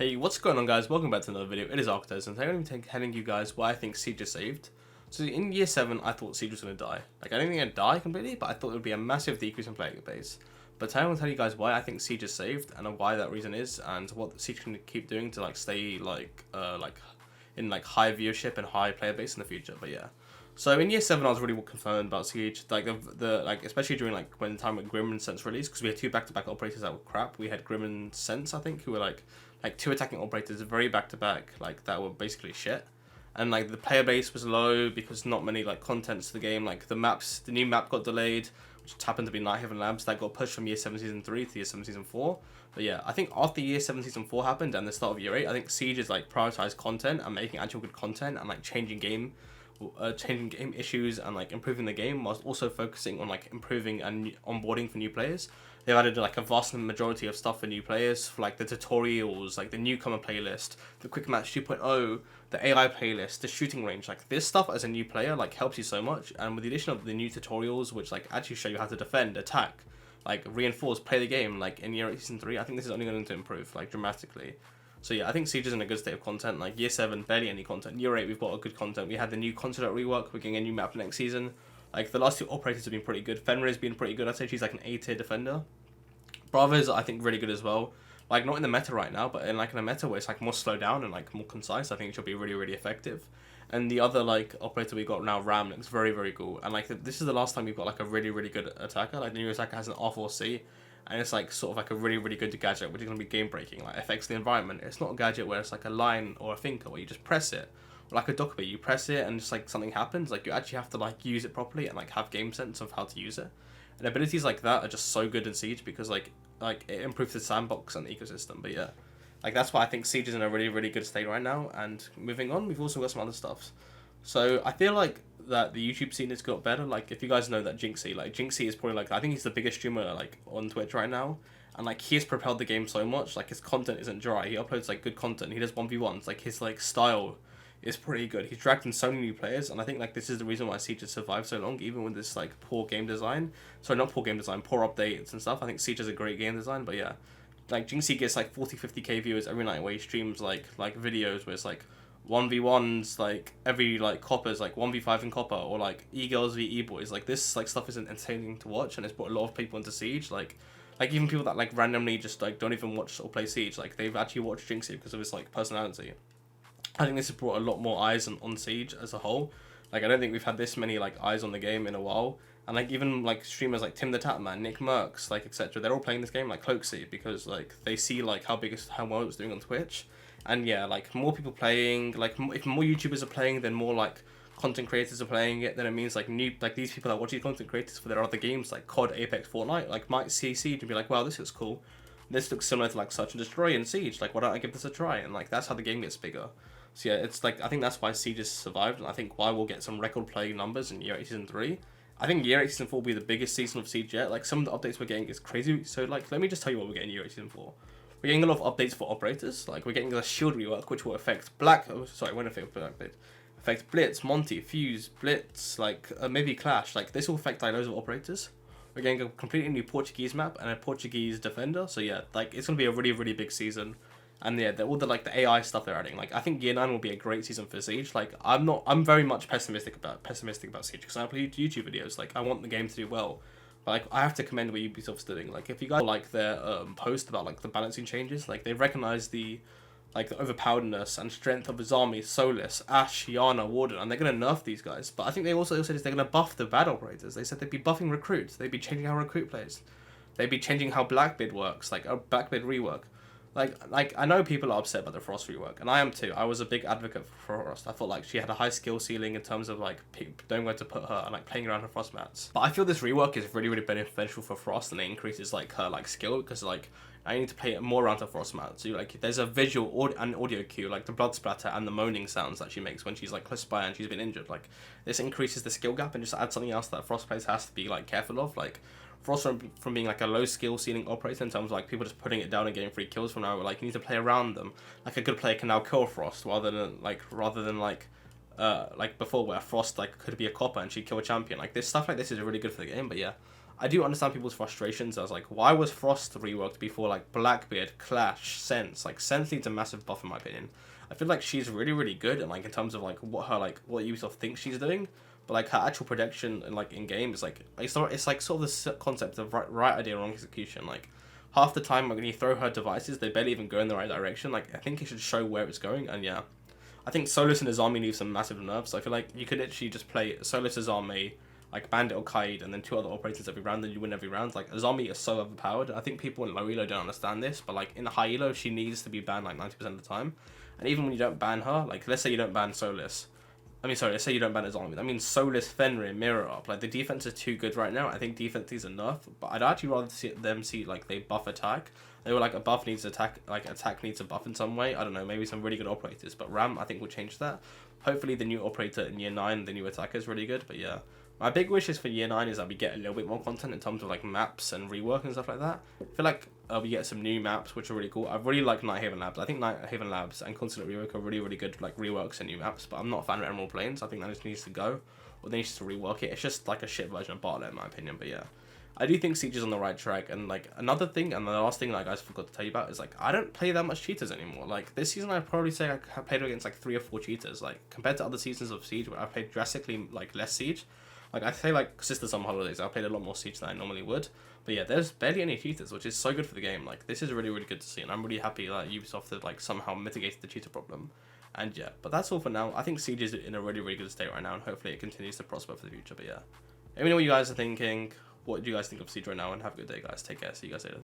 Hey, what's going on, guys? Welcome back to another video. It is Arctos, and today I'm going to be telling you guys why I think Siege is saved. So in year 7, I thought Siege was going to die. Like, I don't think it'd die completely, but I thought it would be a massive decrease in player base. But today I'm going to tell you guys why I think Siege is saved, and why that reason is, and what Siege can keep doing to, like, stay, in, high viewership and high player base in the future. But yeah. So in year 7, I was really concerned about Siege, especially during when the time when Grim and Sense released, because we had two back-to-back operators that were crap. We had Grim and Sense, I think, who were like two attacking operators, very back-to-back, that were basically shit. And the player base was low because not many contents to the game. The new map got delayed, which happened to be Night Haven Labs, that got pushed from year 7 season 3 to year 7 season 4. But yeah, I think after year 7 season 4 happened and the start of year 8, I think Siege is prioritized content and making actual good content and changing game issues and improving the game, whilst also focusing on improving and onboarding for new players. They've added a vast majority of stuff for new players, for the tutorials, the newcomer playlist, the quick match 2.0, the AI playlist, the shooting range. This stuff as a new player helps you so much. And with the addition of the new tutorials, which actually show you how to defend, attack, reinforce, play the game, in year 8 season 3, I think this is only going to improve dramatically. So yeah, I think Siege is in a good state of content. Year 7, barely any content. Year 8, we've got a good content. We had the new consulate rework. We're getting a new map next season. The last two operators have been pretty good. Fenrir's been pretty good. I'd say she's an A-tier defender. Bravo's, I think, really good as well. Not in the meta right now, but in a meta where it's more slow down and more concise, I think she'll be really, really effective. And the other operator we got now, Ram, looks very, very cool. And this is the last time we've got a really, really good attacker. The new attacker has an R4C. And it's sort of a really, really good gadget, which is going to be game breaking. Affects the environment. It's not a gadget where it's a line or a finger where you just press it. Or a Dokkaebi, you press it and just something happens. You actually have to use it properly and have game sense of how to use it. And abilities like that are just so good in Siege because it improves the sandbox and the ecosystem. But yeah, that's why I think Siege is in a really, really good state right now. And moving on, we've also got some other stuff. So I feel that the YouTube scene has got better. If you guys know that Jinxie, Jinxie is probably I think he's the biggest streamer on Twitch right now, and he has propelled the game so much. His content isn't dry. He uploads good content. He does 1v1s. His style is pretty good. He's dragged in so many new players, and I think this is the reason why Siege has survived so long, even with this poor game design. Sorry, not poor game design, poor updates and stuff. I think Siege has a great game design, but yeah, Jinxie gets 40-50k viewers every night where he streams videos where it's 1v1s, every coppers 1v5 in copper, or e-girls v e-boys. This stuff is entertaining to watch, and it's brought a lot of people into Siege. Even people that randomly just don't even watch or play Siege, they've actually watched Jinxie because of his personality. I think this has brought a lot more eyes on Siege as a whole. I don't think we've had this many eyes on the game in a while. And even streamers like Tim the Tatman, Nick Mercs, etc. They're all playing this game Cloaksy because they see how well it's doing on Twitch. And yeah, more people playing, if more YouTubers are playing, then more content creators are playing it, then it means these people that watch these content creators for their other games COD, Apex, Fortnite, might see Siege and be wow, this looks cool. This looks similar to Search and Destroy and Siege. Why don't I give this a try? And that's how the game gets bigger. So yeah, it's I think that's why Siege has survived, and I think why we'll get some record play numbers in year 8 season 3. I think year 8 season 4 will be the biggest season of Siege yet. Some of the updates we're getting is crazy. So let me just tell you what we're getting in year 8 season 4. We're getting a lot of updates for operators. We're getting the shield rework, which will affect affect Blitz, Monty, Fuse, Blitz, maybe Clash. This will affect loads of operators. We're getting a completely new Portuguese map and a Portuguese defender. So yeah, it's gonna be a really, really big season. And yeah, all the AI stuff they're adding. I think year 9 will be a great season for Siege. I'm very much pessimistic about Siege because I play YouTube videos. I want the game to do well. But I have to commend what Ubisoft's doing. If you guys their post about the balancing changes, they recognize the overpoweredness and strength of Azami, Solus, Ashe, Yana, Warden, and they're gonna nerf these guys. But I think they also said they're gonna buff the bad operators. They said they'd be buffing recruits. They'd be changing how recruit plays. They'd be changing how Blackbeard works, a Blackbeard rework. I know people are upset about the Frost rework, and I am too. I was a big advocate for Frost. I thought she had a high skill ceiling in terms of knowing where to put her and playing around her Frost mats. But I feel this rework is really, really beneficial for Frost, and it increases her skill because I need to play it more around her Frost mats. So there's a visual and audio cue, the blood splatter and the moaning sounds that she makes when she's close by and she's been injured. This increases the skill gap and just adds something else that Frost players has to be careful of. Frost from being a low skill ceiling operator in terms of people just putting it down and getting free kills from now, you need to play around them. A good player can now kill Frost rather than before where Frost could be a copper and she'd kill a champion. This stuff this is really good for the game. But yeah, I do understand people's frustrations. I was like, why was Frost reworked before like Blackbeard, Clash, Sense? Like Sense needs a massive buff in my opinion. I feel like she's really, really good, and like in terms of like what Ubisoft thinks she's doing, but like her actual production and like in game is like it's like sort of the concept of right idea, wrong execution. Like half the time when you throw her devices, they barely even go in the right direction. Like I think it should show where it's going, and yeah, I think Solus and Azami need some massive nerfs. I feel like you could literally just play Solus, Azami, like Bandit or Kaid, and then 2 other operators every round, and you win every round. Like Azami is so overpowered. I think people in low elo don't understand this, but like in the high elo, she needs to be banned like 90% of the time. And even when you don't ban her, like let's say you don't ban Solus, let's say you don't ban Azami. That means Solus, Fenrir, Mirror Up. Like the defense is too good right now. I think defense is enough, but I'd actually rather see them like they buff attack. They were like a buff needs attack, like attack needs a buff in some way. I don't know, maybe some really good operators, but Ram I think will change that. Hopefully the new operator in year 9, the new attacker is really good, but yeah. My big wishes for year 9 is that we get a little bit more content in terms of like maps and rework and stuff like that. I feel like we get some new maps which are really cool. I really like Nighthaven Labs. I think Nighthaven Labs and Constant Rework are really, really good like reworks and new maps, but I'm not a fan of Emerald Plains. I think that just needs to go, or they need to rework it. It's just like a shit version of Bartlett in my opinion, but yeah. I do think Siege is on the right track, and like another thing, and the last thing that I guys forgot to tell you about is like I don't play that much cheaters anymore. Like this season, I'd probably say I played against like 3 or 4 cheaters. Like compared to other seasons of Siege, where I played drastically like less Siege. Like I say, like Sister Summer Holidays, I played a lot more Siege than I normally would. But yeah, there's barely any cheaters, which is so good for the game. Like this is really, really good to see, and I'm really happy that Ubisoft have like somehow mitigated the cheater problem. And yeah, but that's all for now. I think Siege is in a really, really good state right now, and hopefully it continues to prosper for the future. But yeah, let me know what you guys are thinking. What do you guys think of Siege right now? And have a good day, guys. Take care. See you guys later.